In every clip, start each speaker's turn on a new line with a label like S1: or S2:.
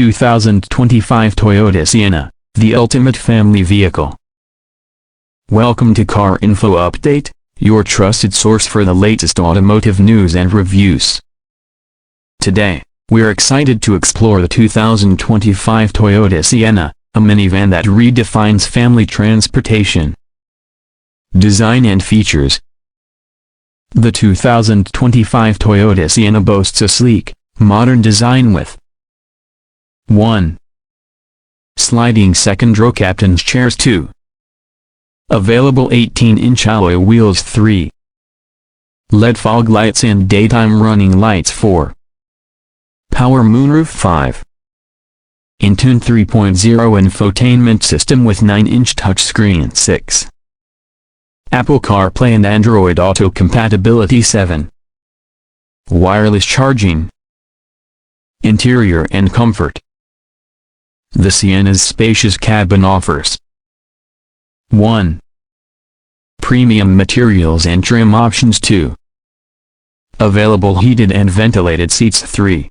S1: 2025 Toyota Sienna, the ultimate family vehicle. Welcome to Car Info Update, your trusted source for the latest automotive news and reviews. Today, we're excited to explore the 2025 Toyota Sienna, a minivan that redefines family transportation. Design and features. The 2025 Toyota Sienna boasts a sleek, modern design with 1. Sliding second-row captain's chairs. 2. Available 18-inch alloy wheels. 3. LED fog lights and daytime running lights. 4. Power moonroof. 5. Entune 3.0 infotainment system with 9-inch touchscreen. 6. Apple CarPlay and Android Auto compatibility. 7. Wireless charging. Interior and comfort. The Sienna's spacious cabin offers 1. Premium materials and trim options. 2. Available heated and ventilated seats. 3.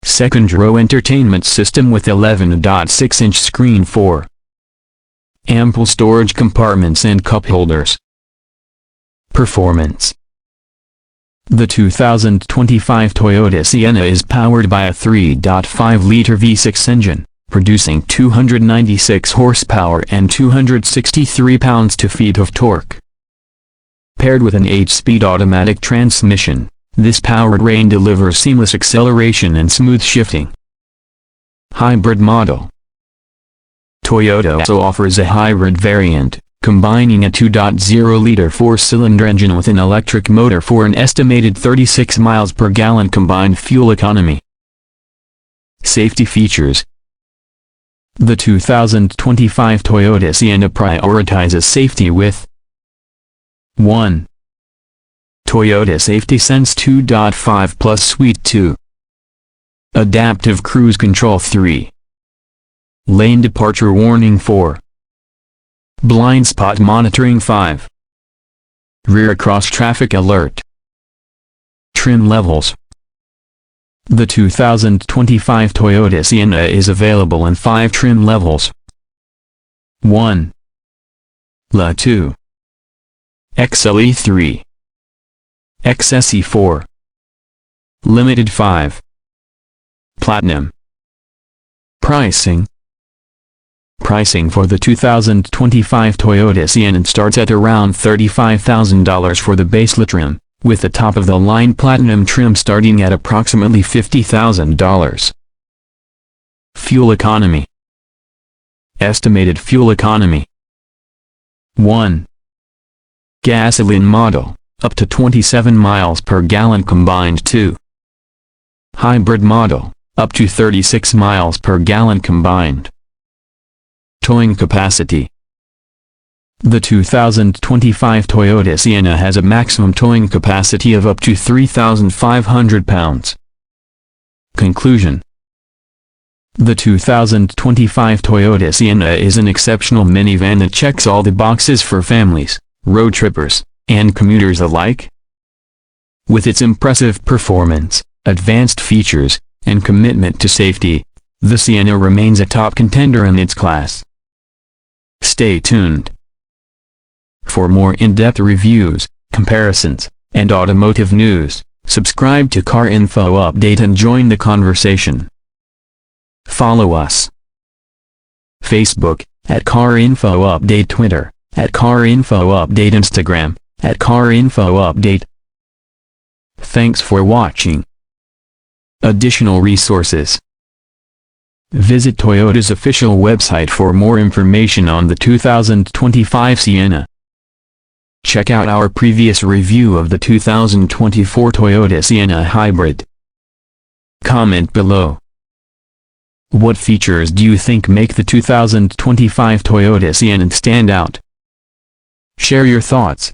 S1: Second-row entertainment system with 11.6-inch screen. 4. Ample storage compartments and cup holders. Performance. The 2025 Toyota Sienna is powered by a 3.5-liter V6 engine, producing 296 horsepower and 263 pounds-feet of torque. Paired with an 8-speed automatic transmission, this powertrain delivers seamless acceleration and smooth shifting. Hybrid model. Toyota also offers a hybrid variant, combining a 2.0-liter 4-cylinder engine with an electric motor for an estimated 36 miles per gallon combined fuel economy. Safety features. The 2025 Toyota Sienna prioritizes safety with 1. Toyota Safety Sense 2.5 Plus Suite. 2. Adaptive Cruise Control. 3. Lane Departure Warning. 4. Blind Spot Monitoring. 5. Rear Cross Traffic Alert. Trim levels. The 2025 Toyota Sienna is available in 5 trim levels. 1. La 2. XLE 3. XSE 4. Limited 5. Platinum. Pricing. Pricing for the 2025 Toyota Sienna starts at around $35,000 for the base trim, with the top-of-the-line platinum trim starting at approximately $50,000. Fuel economy. Estimated fuel economy. 1. Gasoline model, up to 27 miles per gallon combined. 2. Hybrid model, up to 36 miles per gallon combined. Towing capacity. The 2025 Toyota Sienna has a maximum towing capacity of up to 3,500 pounds. Conclusion. The 2025 Toyota Sienna is an exceptional minivan that checks all the boxes for families, road trippers, and commuters alike. With its impressive performance, advanced features, and commitment to safety, the Sienna remains a top contender in its class. Stay tuned. For more in-depth reviews, comparisons, and automotive news, subscribe to Car Info Update and join the conversation. Follow us. Facebook, at Car Info Update. Twitter, at Car Info Update. Instagram, at Car Info Update. Thanks for watching. Additional resources. Visit Toyota's official website for more information on the 2025 Sienna. Check out our previous review of the 2024 Toyota Sienna Hybrid. Comment below. What features do you think make the 2025 Toyota Sienna stand out? Share your thoughts.